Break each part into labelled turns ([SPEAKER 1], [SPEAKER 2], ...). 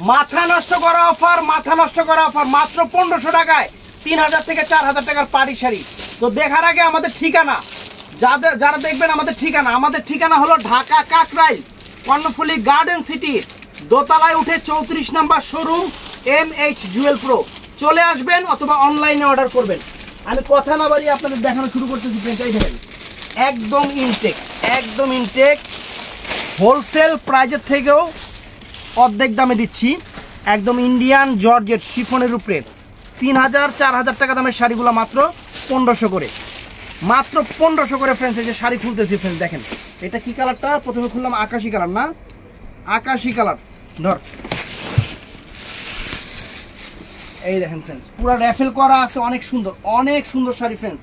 [SPEAKER 1] মাথা নষ্ট করা অফার, মাথা নষ্ট করা অফার, মাত্র 1500 টাকায় 3000 থেকে 4000 টাকার পাটি শাড়ি। তো দেখার আগে আমাদের ঠিকানা, যারা দেখবেন আমাদের ঠিকানা হলো ঢাকা কাকরাইল কর্ণফুলী গার্ডেন সিটি দোতলায় উঠে 34 number showroom MH Jewel pro. চলে আসবেন অথবা অনলাইনে অর্ডার করবেন। আমি কথা না বাড়িয়ে আপনাদের দেখানো শুরু করতেছি। দেখেন একদম ইনটেক হোলসেল প্রাইজের থেকেও অর্ধেক দামে দিচ্ছি। একদম ইন্ডিয়ান জর্জেট শিফনের উপরে 3000 4000 টাকা দামের শাড়িগুলো মাত্র 1500 করে, মাত্র 1500 করে ফ্রেন্ডস। এই যে শাড়ি খুলতেছি ফ্রেন্ডস, দেখেন এটা কি কালারটা, প্রথমে খুললাম আকাশি কালার, না আকাশি কালার, ধর এই দেখেন ফ্রেন্ডস পুরো র্যাফেল করা আছে, অনেক সুন্দর sari friends,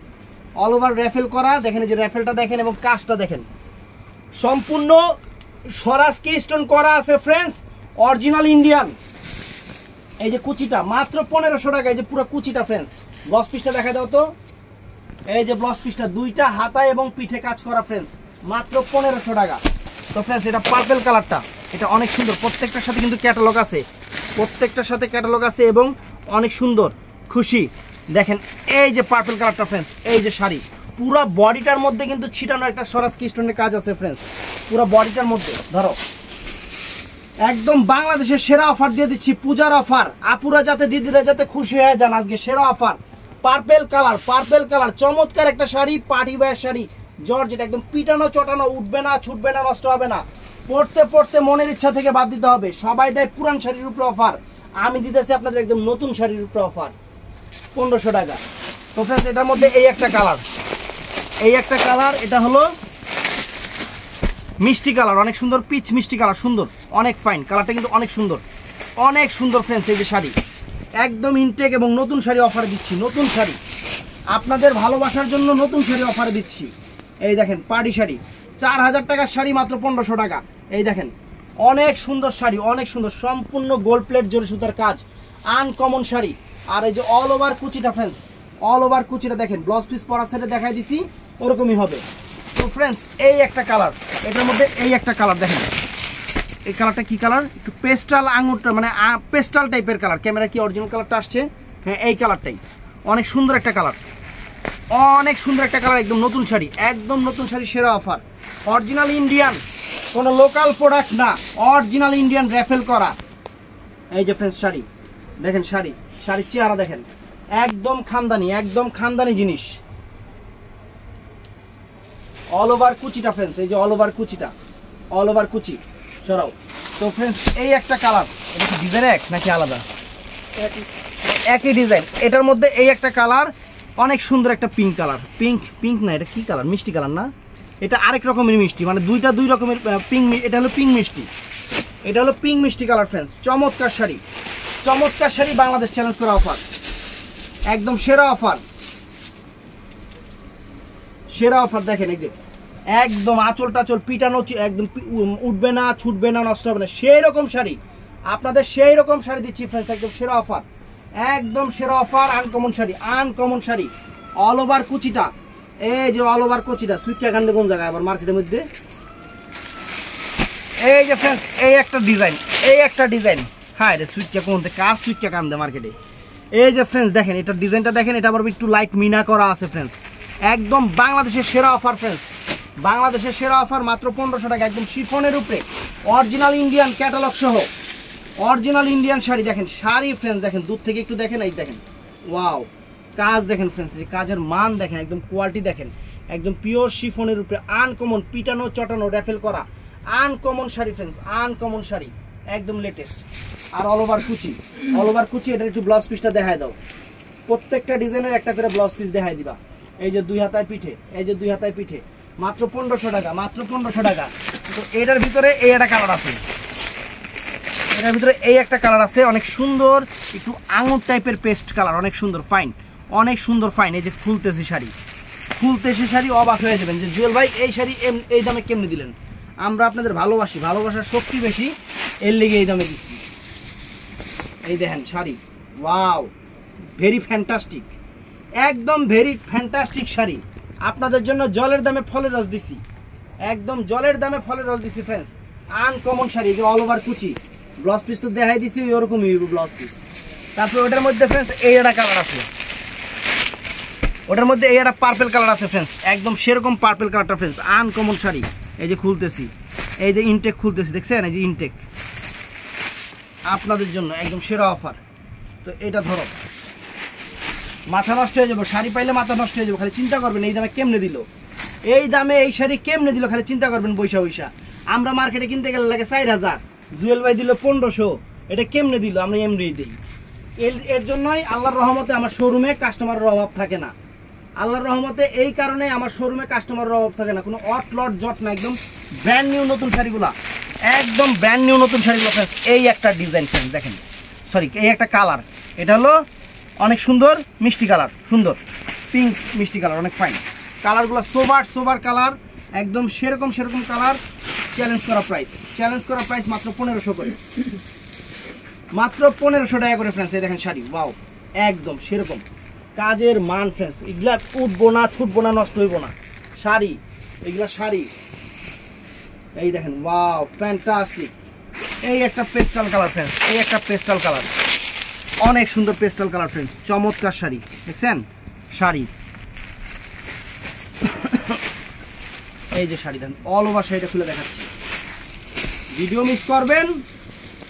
[SPEAKER 1] all over raffle করা। দেখেন এই যে র্যাফেলটা দেখেন এবং কাজটা দেখেন, সম্পূর্ণ স্বরাজকি স্টোন করা আছে ফ্রেন্ডস, অরিজিনাল ইন্ডিয়ান। এই যে কুচিটা মাত্র 1500 টাকা। এই যে পুরো কুচিটা ফ্রেন্ডস, ব্লাউজ পিসটা দেখা দাও তো। এই যে ব্লাউজ পিসটা দুইটা হাতায় এবং পিঠে কাজ করা ফ্রেন্ডস, মাত্র 1500 টাকা। তো ফ্রেন্ডস এটা পার্পল কালারটা, এটা অনেক সুন্দর, প্রত্যেকটার সাথে কিন্তু ক্যাটালগ আছে, প্রত্যেকটার সাথে ক্যাটালগ আছে এবং অনেক সুন্দর খুশি। দেখেন এই যে পার্পল কালারটা ফ্রেন্ডস, এই যে শাড়ি পুরো বডিটার মধ্যে কিন্তু ছিটানো একটা স্বরাজকি স্টোনের কাজ আছে ফ্রেন্ডস, পুরো বডিটার মধ্যে। ধরো একদম বাংলাদেশের সেরা অফার দিয়ে দিচ্ছি, পূজার অফার। আপুরা যাতে দিদিরা যাতে খুশি হয়ে যান, আজকে সেরা অফার পার্পল কালার, চমৎকার একটা sari, party wear sari, georgette, একদম পিটানো চটানো, উঠবে না, ছুটবে না, নষ্ট হবে না। পড়তে মনের ইচ্ছা থেকে বাদ দিতে হবে। সবাই দেয় পুরান শাড়ির উপরে অফার, আমি দিতেছি আপনাদের একদম নতুন শাড়ির উপরে অফার 1500 টাকা। তো ফ্রেন্ডস এটার মধ্যে এই একটা কালার, এটা হলো মিষ্টি কালার, অনেক সুন্দর পিচ মিষ্টি কালার, সুন্দর, অনেক ফাইন কালারটা কিন্তু অনেক সুন্দর ফ্রেন্ডস। এই যে শাড়ি একদম ইনটেক এবং নতুন শাড়ি অফারে দিচ্ছি, নতুন শাড়ি আপনাদের ভালোবাসার জন্য নতুন শাড়ি অফারে দিচ্ছি। এই দেখেন পার্টি শাড়ি 4000 টাকার শাড়ি মাত্র 1500 টাকা। এই দেখেন অনেক সুন্দর শাড়ি, অনেক সুন্দর, সম্পূর্ণ গোল্ড প্লেট জরি সুতার কাজ, আনকমন শাড়ি। আর এই যে অল ওভার কুচিটা ফ্রেন্ডস, অল ওভার কুচিটা দেখেন, ব্লাউজ পিস পরার সাইডে দেখাই দিছি ওরকমই হবে। তো ফ্রেন্ডস এই একটা কালার, এটার মধ্যে এই একটা কালার দেখেন, এই কালারটা কি কালার, একটু পেস্টাল আঙুরটা মানে পেস্টাল টাইপের কালার। ক্যামেরা কি অরিজিনাল কালারটা আসছে? হ্যাঁ এই কালারটাই, অনেক সুন্দর একটা কালার, একদম নতুন শাড়ি, সেরা অফার, অরিজিনাল ইন্ডিয়ান, কোনো লোকাল প্রোডাক্ট না, অরিজিনাল ইন্ডিয়ান র্যাফেল করা। এই যে ফ্রেন্ডস শাড়ি দেখেন, শাড়ির চেহারা দেখেন, একদম খানদানি জিনিস। অল ওভার কুচিটা ফ্রেন্ডস, এই যে অল ওভার কুচি সরাও। তো ফ্রেন্ডস এই একটা কালার, এটা কি ডিজাইন এক নাকি আলাদা? একই ডিজাইন। এটার মধ্যে এই একটা কালার, অনেক সুন্দর একটা পিঙ্ক কালার, পিঙ্ক না, এটা কি কালার, মিষ্টি কালার না, এটা আরেক রকমের মিষ্টি, মানে দুই রকমের পিঙ্ক। এটা হলো পিঙ্ক মিষ্টি কালার ফ্রেন্ডস। চমৎকার শাড়ি, বাংলাদেশ চ্যালেঞ্জ করা অফার, একদম সেরা অফার। দেখেন এই যে একদম আঁচল টাচল পিটানো, একদম উঠবে না, ছুটবে না, নষ্ট হবে না, সেই রকম শাড়ি আপনাদের, সেই রকম শাড়ি দিচ্ছি ফ্রেন্ডস, একদম সেরা offer, uncommon sari. All over কুচিটা, এই যে অল ওভার কুচিটা সুইচা কান্দে কোন জায়গায় আবার মার্কেটের মধ্যে। এই যে ফ্রেন্ডস এই একটা ডিজাইন, হ্যাঁ রে সুইচা কোন কার সুইচা কান্দে মার্কেটে। এই যে ফ্রেন্ডস দেখেন এটার ডিজাইনটা দেখেন, এটা আবার একটু লাইট মিনা করা আছে ফ্রেন্ডস, একদম বাংলাদেশের সেরা অফার ফ্রেন্ডস, মাত্র 1500 টাকা, একদম শিফনের উপরে অরিজিনাল ইন্ডিয়ান ক্যাটালগ সহ অরিজিনাল ইন্ডিয়ান শাড়ি। দেখেন শাড়ি ফ্রেন্ডস, দেখেন দূর থেকে একটু দেখেন, এই দেখেন ওয়াও কাজ দেখেন ফ্রেন্ডস, কাজের মান দেখেন, একদম কোয়ালিটি দেখেন, একদম পিওর শিফনের উপরে আনকমন পিটানো চটানো র্যাফেল করা uncommon sari friends, uncommon sari একদম লেটেস্ট। আর অল ওভার কুচি, এটা একটু ব্লাউজ পিসটা দেখায় দাও, প্রত্যেকটা ডিজাইনের একটা করে ব্লাউজ পিস দেখাই দিবা। এই যে দুই হাতায় পিঠে, মাত্র 1500 টাকা। তো এটার ভিতরে এই একটা কালার আছে, অনেক সুন্দর, একটু আঙুর টাইপের পেস্ট কালার, অনেক সুন্দর ফাইন। এই যে ফুলতেছি শাড়ি, অবাক হয়ে যাবেন যে জুয়েল ভাই এই শাড়ি এই দামে কেমনি দিলেন। আমরা আপনাদের ভালোবাসার শক্তি বেশি, এর লেগে এই দামে দিচ্ছি। এই দেখেন শাড়ি, ওয়াও ভেরি ফ্যান্টাস্টিক, একদম ভেরি ফ্যান্টাস্টিক শাড়ি আপনাদের জন্য। জলের দামে ফলের রস দিছি, একদম জলের দামে ফলের রস দিছি ফ্রেন্ডস, আনকমন শাড়ি। যে অল ওভার কুচি ব্লাউজ পিস তো দেখাই দিছি ওরকমই ব্লাউজ পিস। তারপর ওটার মধ্যে ফ্রেন্ডস এই একটা কালার আছে, ওটার মধ্যে এই একটা পার্পল কালার আছে ফ্রেন্ডস, একদম সেরকম পার্পল কালারটা ফ্রেন্ডস, আনকমন শাড়ি। এই যে খুলতেছি, এই যে ইনটেক খুলতেছি, দেখছেন এই যে ইনটেক আপনাদের জন্য একদম সেরা অফার। তো এটা ধরো, মাথা নষ্ট হয়ে যাবে, শাড়ি পাইলে মাথা নষ্ট হয়ে যাবে, খালি চিন্তা করবেন এই দামে কেমনে দিল, এই দামে এই শাড়ি কেমনে দিল, খালি চিন্তা করবেন বৈশা বৈশা। আমরা মার্কেটে কিনতে গেলে লাগে 4000, জুয়েল ভাই দিল 1500, এটা কেমনে দিল, আমরা এমনি দিই। এর জন্যই আল্লাহর রহমতে আমার শোরুমে কাস্টমারের অভাব থাকে না, আল্লাহর রহমতে এই কারণে আমার শোরুমে কাস্টমারের অভাব থাকে না, কোনো অট লট জট না, একদম ব্র্যান্ড নিউ নতুন শাড়িগুলা, একদম ব্র্যান্ড নিউ নতুন শাড়িগুলো ফ্রেন্ডস। এই একটা ডিজাইন ফ্রেন্ডস দেখেন, সরি এই একটা কালার, এটা হলো অনেক সুন্দর মিষ্টি কালার, সুন্দর পিঙ্ক মিষ্টি কালার, অনেক ফাইন কালারগুলো, সোবার সোবার কালার, একদম সেরকম সেরকম কালার। চ্যালেঞ্জ করা প্রাইস, চ্যালেঞ্জ করা প্রাইস মাত্র 1500 করে, মাত্র 1500 টাকা করে ফ্রেন্ডস। এই দেখেন শাড়ি, ওয়াও একদম সেরকম কাজের মান ফ্রেন্ডস, এগুলা উঠবো না, ছুটবো না, নষ্ট হইব না শাড়ি, এগুলা শাড়ি। এই দেখেন ওয়াও ফ্যান্টাস্টিক, এই একটা পেস্টাল কালার ফ্রেন্ডস, এই একটা পেস্টাল কালার, অনেক সুন্দর পেস্টাল কালার ফ্রেন্ডস, চমৎকার শাড়ি দেখছেন শাড়ি। এই যে শাড়ি দেখেন, অল ওভার শাড়িটা খুলে দেখাচ্ছি, ভিডিও মিস করবেন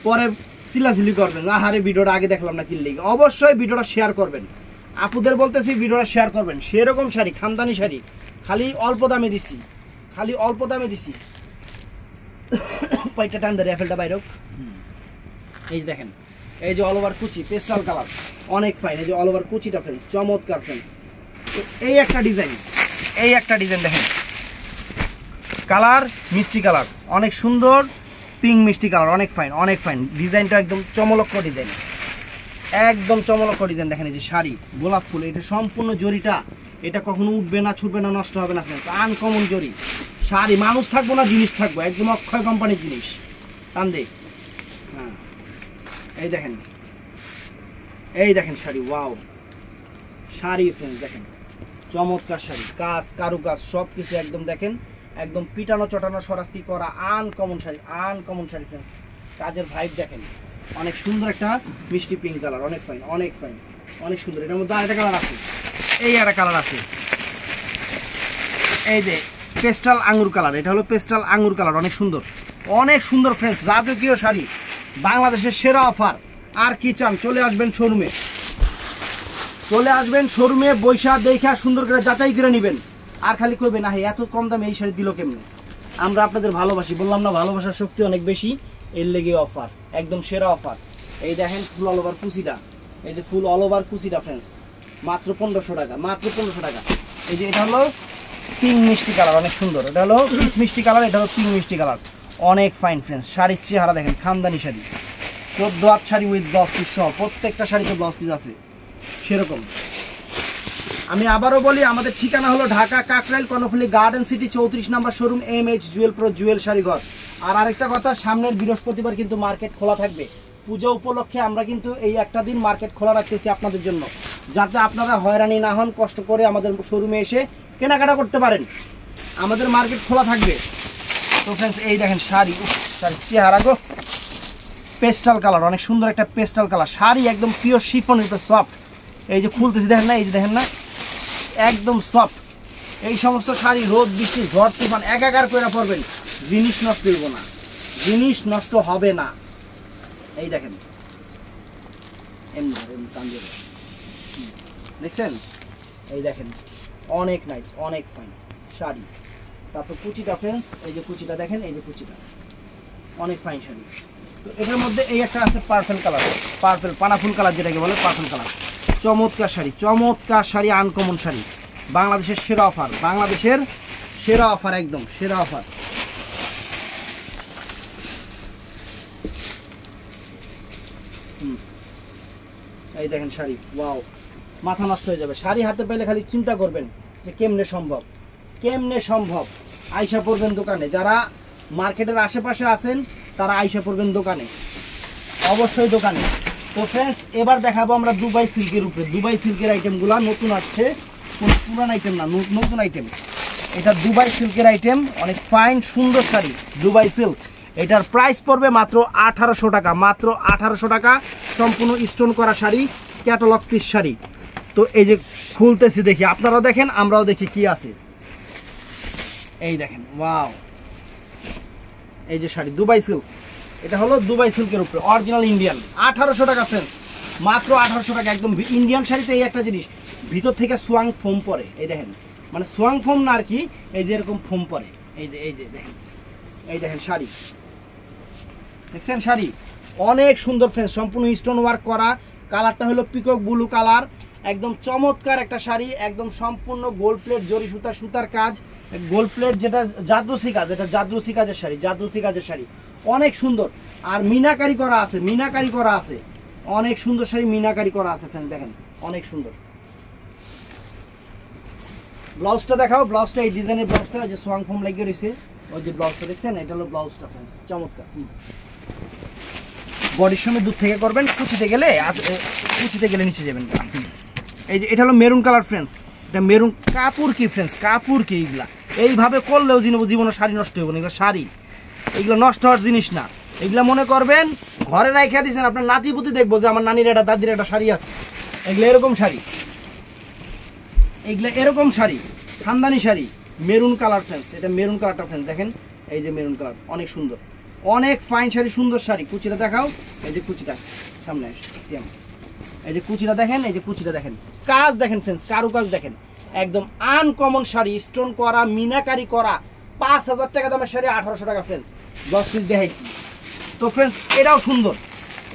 [SPEAKER 1] পরে চিল্লাচিল্লি করবেন, আহারে ভিডিওটা আগে দেখলাম না কিনলে, অবশ্যই ভিডিওটা শেয়ার করবেন, আপুদের বলতেছি ভিডিওটা শেয়ার করবেন। সেরকম শাড়ি, খানদানি শাড়ি, খালি অল্প দামে দিছি, খালি অল্প দামে দিছি। পাইটা টান ধরে রেফেলটা বাইরে, এই যে দেখেন, এই যে অল ওভার কুচি পেস্টাল কালার, অনেক ফাইন, এই যে অল ওভার কুচিটা ফ্রেন্ডস, চমৎকার ফ্রেন্ডস। এই একটা ডিজাইন, এই একটা ডিজাইন দেখেন, কালার মিষ্টি কালার, অনেক সুন্দর পিঙ্ক মিষ্টি কালার, অনেক ফাইন, অনেক ফাইন ডিজাইনটা, একদম চমলক্ষ ডিজাইন, একদম চমলক্ষ ডিজাইন। দেখেন এই যে শাড়ি গোলাপ ফুল, এটা সম্পূর্ণ জরিটা, এটা কখনো উঠবে না, ছুটবে না, নষ্ট হবে না ফ্রেন্ডস, আনকমন জরি শাড়ি, মানুষ থাকবো না জিনিস থাকবো, একদম অক্ষয় কোম্পানির জিনিস, টান দে। হ্যাঁ এই দেখেন, এই দেখেন শাড়ি, ওয়াও শাড়ি ফ্রেন্ডস দেখেন, চমৎকার শাড়ি, কাজ কারুকাজ সব কিছু একদম দেখেন, একদম পিটানো চটানো সরাসরি করা uncommon sari, uncommon sari friends, কাজের ভাইব দেখেন, অনেক সুন্দর একটা মিষ্টি পিঙ্ক কালার, অনেক ফাইন, অনেক ফাইন, অনেক সুন্দর। এটার মধ্যে আরেকটা কালার আছে, এই একটা কালার আছে, এই যে পেস্টাল আঙ্গুর কালার, এটা হলো পেস্টাল আঙ্গুর কালার, অনেক সুন্দর, অনেক সুন্দর ফ্রেন্ডস, রাজকীয় শাড়ি, বাংলাদেশের সেরা অফার। আর কি চান, চলে আসবেন শোরুমে, চলে আসবেন শোরুমে, বৈশা দেখা সুন্দর করে যাচাই করে নেবেন, আর খালি করবে না এত কম দামে এই শাড়ি দিল কেমনে। আমরা আপনাদের ভালোবাসি, বললাম না ভালোবাসার শক্তি অনেক বেশি, এর লেগে অফার, একদম সেরা অফার। এই দেখেন ফুল অল ওভার কুচিটা, এই যে ফুল অল ওভার কুচিটা ফ্রেন্ডস, মাত্র 1500 টাকা, মাত্র 1500 টাকা। এই যে এটা হলো পিঙ্ক মিষ্টি কালার, অনেক সুন্দর, এটা হলো পিচ মিষ্টি কালার, এটা হলো পিঙ্ক মিষ্টি কালার, অনেক ফাইন ফ্রেন্ডস। শাড়ির চেহারা দেখেন, খানদানি শাড়ি, 14 হাত শাড়ি উইথ ব্লাউজ পিস সহ, প্রত্যেকটা শাড়িতে ব্লাউজ পিস আছে সেরকম। আমি আবারও বলি, আমাদের ঠিকানা হলো Dhaka Kakrail Karnaphuli garden city 34 number showroom, MH Jewel pro Jewel শাড়িঘর। আর আরেকটা কথা, সামনের বৃহস্পতিবার কিন্তু মার্কেট খোলা থাকবে, পূজা উপলক্ষে আমরা কিন্তু এই একটা দিন মার্কেট খোলা রাখতেছি আপনাদের জন্য, যাতে আপনারা হয়রানি না হন, কষ্ট করে আমাদের শোরুমে এসে কেনাকাটা করতে পারেন, আমাদের মার্কেট খোলা থাকবে। তো ফ্রেন্ডস এই দেখেন শাড়ি, শাড়ির চেহারা গো, পেস্টাল কালার, অনেক সুন্দর একটা পেস্টাল কালার শাড়ি, একদম পিওর শিফন, এটা সফট, এই যে খুলতেছি দেখেন না, এই যে দেখেন না, একদম সফট। এই সমস্ত শাড়ি রোদ বৃষ্টি ঝড় তুফান একাকার করে পরবেন, জিনিস নষ্ট হইব না, জিনিস নষ্ট হবে না। এই দেখেন দেখছেন, এই দেখেন অনেক নাইস, অনেক ফাইন শাড়ি। তারপর কুচিটা ফ্রেন্ডস, এই যে কুচিটা দেখেন, এই যে কুচিটা অনেক ফাইন শাড়ি। তো এটার মধ্যে এই একটা আছে পার্পল কালার, পার্পল পানাফুল কালার যেটাকে বলে পার্পল কালার, চমৎকার শাড়ি, চমৎকার শাড়ি, আনকমন শাড়ি, বাংলাদেশের সেরা অফার, বাংলাদেশের সেরা অফার, একদম সেরা অফার। এই দেখেন শাড়ি, ওয়াও মাথা নষ্ট হয়ে যাবে, শাড়ি হাতে পেলে খালি চিন্তা করবেন যে কেমনে সম্ভব, কেমনে সম্ভব। আইসা পড়বেন দোকানে, যারা মার্কেটের আশেপাশে আছেন তারা আইসা পড়বেন দোকানে, অবশ্যই দোকানে। তো ফ্রেন্ডস এবার দেখাবো আমরা দুবাই সিল্কের উপরে, দুবাই সিল্কের আইটেমগুলো নতুন আসছে, কোনো পুরান আইটেম না, নতুন আইটেম। এটা দুবাই সিল্কের আইটেম, অনেক ফাইন সুন্দর শাড়ি, দুবাই সিল্ক, এটার প্রাইস পড়বে মাত্র 1800 টাকা, মাত্র 1800 টাকা। সম্পূর্ণ স্টোন করা শাড়ি, ক্যাটালগ পিস শাড়ি। তো এই যে খুলতেছি, দেখি, আপনারাও দেখেন আমরাও দেখি কি আছে। এই দেখেন, ওয়াও, এই যে শাড়ি দুবাই সিল্ক, এটা হলো দুবাই সিল্কের উপরে অরিজিনাল ইন্ডিয়ান। 1800 টাকা ফ্রেন্ডস, মাত্র 1800 টাকা। একদম ইন্ডিয়ান শাড়িতে এই একটা জিনিস, ভিতর থেকে সোয়াং ফোম পরে, এই দেখেন, মানে সোয়াং ফোম না আর কি, এই যে এরকম ফোম পরে, এই যে দেখেন, এই দেখেন শাড়ি, দেখছেন শাড়ি অনেক সুন্দর ফ্রেন্ডস, সম্পূর্ণ স্টোন ওয়ার্ক করা। কালারটা হলো পিকক ব্লু কালার, একদম চমৎকার একটা শাড়ি, একদম সম্পূর্ণ গোল্ড প্লেট জরি সুতার কাজ, গোল্ড প্লেট যেটা জাদরসি কাজ, এটা জাদরসি কাজের শাড়ি, জাদরসি কাজের শাড়ি অনেক সুন্দর। আর মিনাকারি করা আছে, মিনাকারি করা আছে, অনেক সুন্দর শাড়ি, মিনাকারি করা আছে ফ্রেন্ডস, দেখেন অনেক সুন্দর। ব্লাউজটা দেখাও, ব্লাউজটা এই ডিজাইনের ব্লাউজটা, যে সোয়াং ফোম লাগিয়ে রয়েছে, ওই যে ব্লাউজটা দেখছেন, এটা হলো ব্লাউজটা ফ্রেন্ডস, চমৎকার। বডির সঙ্গে দূর থেকে করবেন, কুচিতে গেলে নিচে যাবেন। এই যে এটা হলো মেরুন কালার ফ্রেন্ডস, এটা মেরুন কাপড় কি ফ্রেন্ডস, কাপড় কি, এইগুলা এইভাবে করলেও জীবনে শাড়ি নষ্ট হবে না। এগুলো শাড়ি, এগুলো নষ্ট হওয়ার জিনিস না। এগুলা মনে করবেন ঘরে রাইখা দিয়েছেন, আপনার নাতিপুতি দেখবো যে আমার নানির একটা দাদির একটা শাড়ি আছে, এগুলো এরকম শাড়ি, এগুলো এরকম শাড়ি, খানদানি শাড়ি, মেরুন কালার ফ্রেন্ডস, এটা মেরুন কালারটা ফ্রেন্ডস দেখেন, এই যে মেরুন কালার অনেক সুন্দর, অনেক ফাইন শাড়ি, সুন্দর শাড়ি। কুচিটা দেখাও, এই যে কুচিটা সামনে, এই যে কুচিটা দেখেন, এই যে কুচিটা দেখেন, কাজ দেখেন ফ্রেন্ডস, কারুকাজ দেখেন, একদম আনকমন শাড়ি, স্টোন করা, মিনাকারি করা। 5000 টাকা দামের শাড়ি 1800 টাকা ফ্রেন্ডস, 10 পিস দেখাইছি। তো ফ্রেন্ডস এটাও সুন্দর,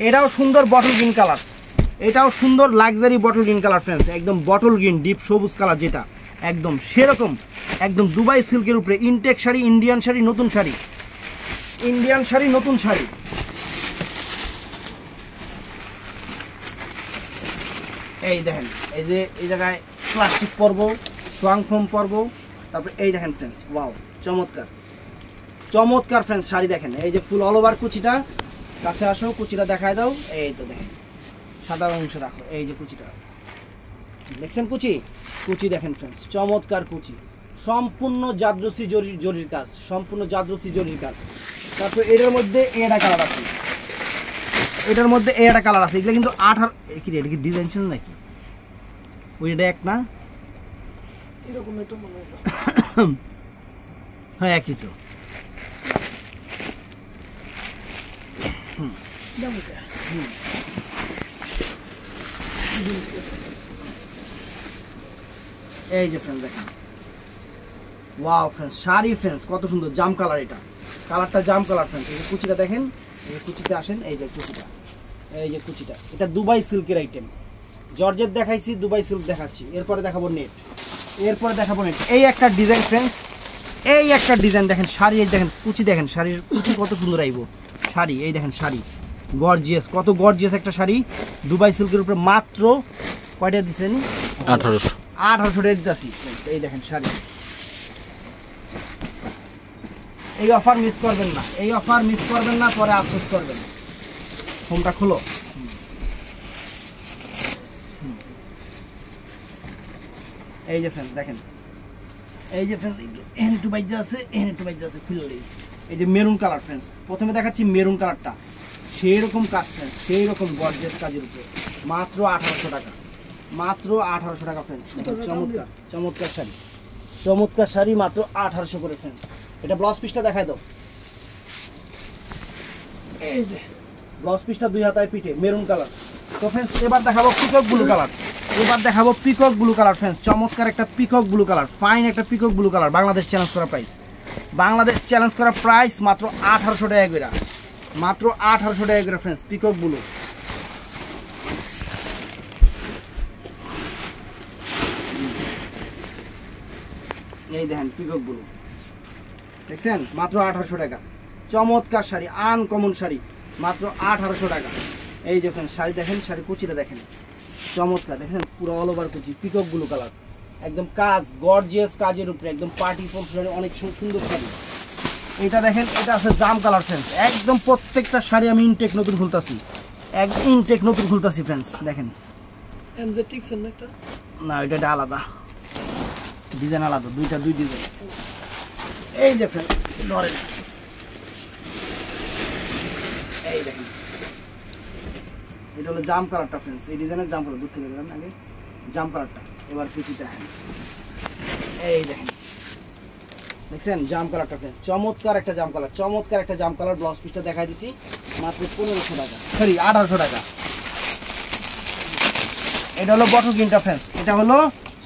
[SPEAKER 1] এটাও সুন্দর বটল গ্রিন কালার, এটাও সুন্দর luxury bottle green colour friends, একদম বটল গ্রিন ডিপ সবুজ কালার, যেটা একদম সেরকম, একদম দুবাই সিল্কের উপরে ইনটেক শাড়ি, ইন্ডিয়ান শাড়ি, নতুন শাড়ি, ইন্ডিয়ান শাড়ি, নতুন শাড়ি। এই দেখেন, এই যে এই জায়গায় প্লাস্টিক পরব, সোয়াং ফোম পরব, তারপরে এই দেখেন ফ্রেন্ডস, ওয়াও, চমৎকার চমৎকার ফ্রেন্ডস শাড়ি দেখেন। এই যে ফুল অল ওভার কুচিটা, কাছে আসো, কুচিটা দেখায় দাও, এই তো দেখেন, সাদা অংশ রাখো, এই যে কুচিটা দেখছেন, কুচি দেখেন ফ্রেন্ডস, চমৎকার কুচি, সম্পূর্ণ জাদরসি জরির কাজ, সম্পূর্ণ জাদরসি জরির কাজ। তারপর এটার মধ্যে এটা কালার আছে, এটার মধ্যে এটা কালার আছে, এগুলো কিন্তু 18 কি এটা কি ডিজাইন ছিল নাকি, ওইটা এক না, এরকমই তো মনে হয়, হ্যাঁ একই তো। এই যে ফ্রেন্ডস দেখেন, ওয়াও ফ্রেন্ডস শাড়ি ফ্রেন্ডস কত সুন্দর, জাম কালার, এটা কালারটা জাম কালার ফ্রেন্ডস। এই যে কুচিটা দেখেন, এই যে কুচিতে আসেন, এই যে কুচিটা, এই যে কুচিটা, এটা দুবাই সিল্কের আইটেম। জর্জেট দেখাইছি, দুবাই সিল্ক দেখাচ্ছি, এরপরে দেখাবো নেট, এরপরে দেখাবো নেট। এই একটা ডিজাইন ফ্রেন্ডস, এই একটা ডিজাইন দেখেন, শাড়ি এই দেখেন, কুচি দেখেন, শাড়ির কুচি কত সুন্দর আইব শাড়ি, এই দেখেন শাড়ি গর্জিয়াস, কত গর্জিয়াস একটা শাড়ি, দুবাই সিল্কের উপরে। মাত্র কয়টা দিচ্ছেন, 1800 টাকা দিতেছি ফ্রেন্ডস। এই দেখেন শাড়ি, এই অফার মিস করবেন না, এই অফার মিস করবেন না, পরে আফসোস করবেন। ফোনটা খোলো, এই যে ফ্রেন্ডস দেখেন, এই যে ফ্রেন্ডস এখানে একটু বাইজা আছে, এখানে একটু বাইজা আছে, খুললেই এই যে মেরুন কালার ফ্রেন্ডস, প্রথমে দেখাচ্ছি মেরুন কালারটা, সেই রকম কাজ ফ্রেন্ডস, সেই রকম গর্জিয়াস কাজের উপরে, মাত্র 1800 টাকা, মাত্র 1800 টাকা ফ্রেন্ডস। চমৎকার চমৎকার শাড়ি, চমৎকার শাড়ি, মাত্র 1800 করে ফ্রেন্ডস। এটা ব্লাউজ পিসটা দেখায় দাও, এই যে ব্লাউজ পিসটা 2 হাতায় পিঠে মেরুন কালার। তো ফ্রেন্ডস এবার দেখাবো পিকক ব্লু কালার, এবার দেখাবো পিকক ব্লু কালার ফ্রেন্ডস, চমৎকার একটা পিকক ব্লু কালার, ফাইন একটা peacock blue colour. Bangladesh challenge করা প্রাইস, বাংলাদেশ চ্যালেঞ্জ করা প্রাইস মাত্র 1800 টাকা করে, মাত্র 1800 টাকা করে ফ্রেন্ডস, পিকক ব্লু। এই দেখেন পিকক ব্লু দেখছেন, মাত্র 1800 টাকা, চমৎকার শাড়ি, আনকমন শাড়ি, মাত্র 1800 টাকা। এই যে ফ্রেন্ডস শাড়ি দেখেন, শাড়ি কুচিটা দেখেন, চমৎকার দেখেন, পুরো অল ওভার কুচি, পিকক ব্লু কালার, একদম কাজ গর্জিয়াস কাজের উপরে, একদম পার্টি ফোম শাড়ি, অনেক সুন্দর শাড়ি। এটা দেখেন, এটা আছে জাম কালার ফ্রেন্ডস, একদম প্রত্যেকটা শাড়ি আমি ইনটেক নতুন খুলতাছি, একদম ইনটেক নতুন খুলতাছি ফ্রেন্ডস। দেখেন না, এটা আলাদা ডিজাইন, আলাদা দুই ডিজাইন। এই যে ফ্রেন্ডস ধরেন, দেখেন, এটা হলো জাম কালারটা ফ্রেন্ডস, এই ডিজাইনের জাম কালার, দূর থেকে দেখেন আগে জাম কালারটা। এবার কুচি দেখেন, এই দেখেন দেখছেন জাম কালারটা ফ্রেন্ডস, চমৎকার একটা জাম কালার, চমৎকার একটা জাম কালার। ব্লাউজ পিসটা দেখাই দিছি মাত্র 1500 টাকা, সরি 1800 টাকা। এটা হলো বটল গ্রিনটা ফ্রেন্ডস, এটা হলো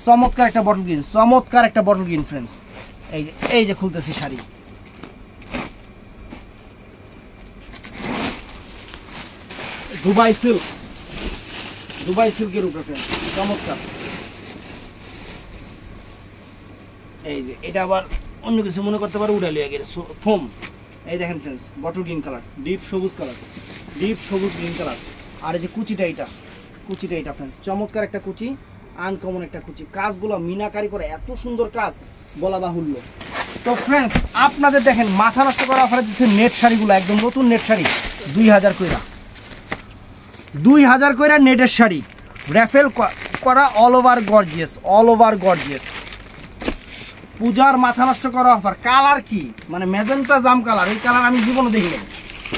[SPEAKER 1] চমৎকার একটা বটল গ্রিন, চমৎকার একটা বটল গ্রিন ফ্রেন্ডস। এই যে খুলতেছি শাড়ি, দুবাই সিল্ক, দুবাই সিল্কের উপরে ফ্রেন্ডস, চমৎকার। এই যে এটা আবার অন্য কিছু মনে করতে পারে, উড়ালিয়া গেলে ফোম। এই দেখেন friends, bottle green colour, deep সবুজ কালার, ডিপ সবুজ গ্রিন কালার। আর এই যে কুচিটা, এটা ফ্রেন্ডস, চমৎকার একটা কুচি, আনকমন একটা কুচি, কাজগুলো মিনাকারি করে, এত সুন্দর কাজ বলা বাহুল্য। তো ফ্রেন্ডস আপনাদের দেখেন মাথা নষ্ট করা অফারে দিচ্ছে নেট শাড়িগুলো, একদম নতুন নেট শাড়ি 2000 কইরা, 2000 কইরা নেটের শাড়ি, র্যাফেল করা, all over gorgeous, all over gorgeous. পূজার মাথা নষ্ট করা অফার। কালার কি মানে ম্যাজেন্টা জাম কালার, এই কালার আমি জীবনে দেখিনি,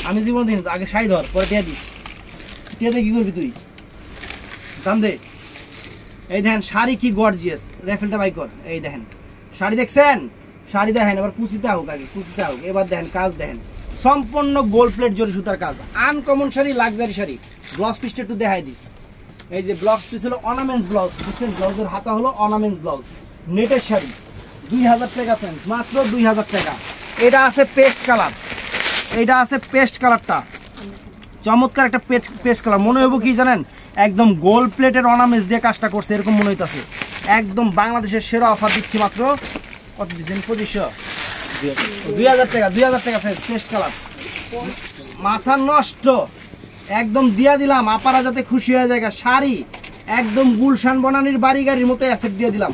[SPEAKER 1] আমি জীবনে দেখিনি। আগে শাড়ি ধর, পরে টিয়া দিস, টিয়া দিয়ে কি করবি তুই, দাম দে। এই দেখেন শাড়ি কি গর্জিয়াস, র্যাফেলটা বাই কর। এই দেখেন শাড়ি দেখছেন, শাড়ি দেখেন, এবার কুচিতে হোক, আগে কুচিতে হোক। এবার দেখেন কাজ দেখেন, সম্পূর্ণ গোল্ড প্লেট জরি সুতার কাজ, uncommon sari, luxury sari. Blouse পিসটা একটু দেখাই দিস, এই যে ব্লাউজ পিস হলো অর্নামেন্টস ব্লাউজ, বুঝছেন, ব্লাউজের হাতা হলো অর্নামেন্টস ব্লাউজ, নেটের শাড়ি 2000 টাকা ফ্রেন্ডস, মাত্র 2000 টাকা। এটা আছে পেস্ট কালার, এটা আছে পেস্ট কালারটা, চমৎকার একটা পেস্ট কালার। মনে হইব কি জানেন, একদম গোল্ড প্লেটের অর্নামেন্টস দিয়ে কাজটা করছে, এরকম মনে হইতাছে। একদম বাংলাদেশের সেরা অফার দিচ্ছি, মাত্র কত দিচ্ছেন, 2500, 2000 টাকা, 2000 টাকা ফ্রেন্ডস, পেস্ট কালার। মাথা নষ্ট, একদম দিয়া দিলাম, আপারা যাতে খুশি হয়ে যায়। শাড়ি একদম গুলশান বনানির বাড়ি গাড়ির মতো অ্যাসেট দিয়ে দিলাম,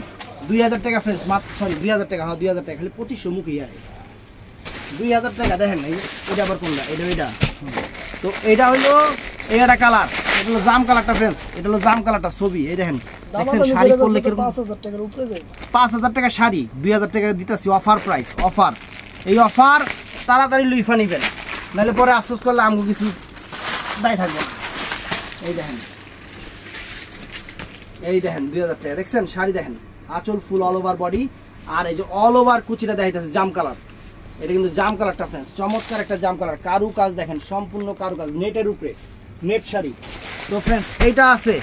[SPEAKER 1] 2000 টাকা ফ্রেন্ডস, মাত্র, সরি 2000 টাকা, হ্যাঁ 2000 টাকা, খালি 2500 মুখে আয় 2000 টাকা। দেখেন এটা আবার কোনটা, এটা তো এটা হলো এটা কালার, এটা হলো জাম কালারটা ফ্রেন্ডস, এটা হলো জাম কালারটা ছবি। এই দেখেন দেখছেন শাড়ি পরলে কিরকম, 5000 টাকার উপরে যায়, 5000 টাকা শাড়ি 2000 টাকা দিতেছি, অফার প্রাইস, অফার। এই অফার তাড়াতাড়ি লুইফা নিবেন, নাহলে পরে আফসোস করলে আমগো কিছু দায় থাকবে না। এই দেখেন, এই দেখেন 2000 টাকা, দেখছেন শাড়ি দেখেন, আঁচল ফুল অল ওভার বডি, আর এই যে অল ওভার কুচিটা দেখাইতেছে জাম কালার, এটা কিন্তু জাম কালারটা ফ্রেন্ডস, চমৎকার একটা জাম কালার, কারু কাজ দেখেন, সম্পূর্ণ কারু কাজ, নেটের উপরে, নেট শাড়ি। তো ফ্রেন্ডস এইটা আছে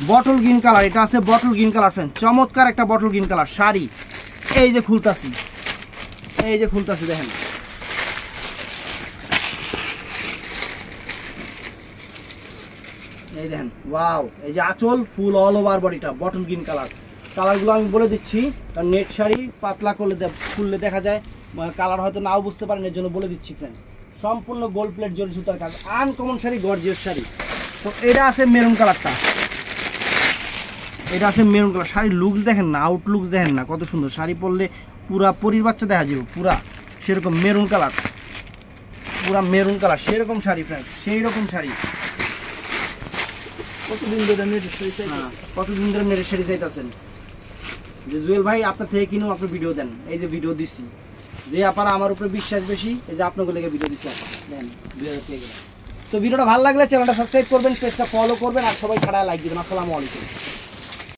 [SPEAKER 1] বটল গ্রিন কালার, এটা আছে বটল গ্রিন কালার ফ্রেন্ডস, চমৎকার একটা বটল গ্রিন কালার শাড়ি। এই যে খুলতাছি, এই যে খুলতাছি দেখেন, এই দেখেন ওয়াও, এই যে আঁচল ফুল অল ওভার বডিটা বটল গ্রিন কালার। কালারগুলো আমি বলে দিচ্ছি, কারণ নেট শাড়ি পাতলা করলে খুললে দেখা যায় কালার হয়তো নাও বুঝতে পারেন, এর জন্য বলে দিচ্ছি ফ্রেন্ডস। সম্পূর্ণ গোল্ড প্লেট জরি সুতার কাজ, আনকমন শাড়ি, গর্জিয়াস শাড়ি। তো এটা আছে মেরুন কালারটা, এটা আছে মেরুন কালার। শাড়ির লুকস দেখেন না, আউট লুকস দেখেন না, কত সুন্দর। শাড়ি পরলে পুরা পরির বাচ্চা দেখা যাবে, পুরা সেরকম মেরুন কালার, পুরা মেরুন কালার, সেরকম শাড়ি ফ্রেন্ডস, সেই রকম শাড়ি। কতদিন ধরে নেটের শাড়ি চাইতেছেন, কতদিন ধরে নেটের শাড়ি চাইতেছেন, যে জুয়েল ভাই আপনার থেকে কিনুন, আপনি ভিডিও দেন। এই যে ভিডিও দিচ্ছি, যে আপনারা আমার উপরে বিশ্বাস বেশি, এই যে আপনাকে লেগে ভিডিও দিচ্ছি, দেন 2000 টাকা। তো ভিডিওটা ভালো লাগলে চ্যানেলটা সাবস্ক্রাইব করবেন, পেজটা ফলো করবেন, আর সবাই ছাড়া লাইক দিবেন। আসসালামু আলাইকুম।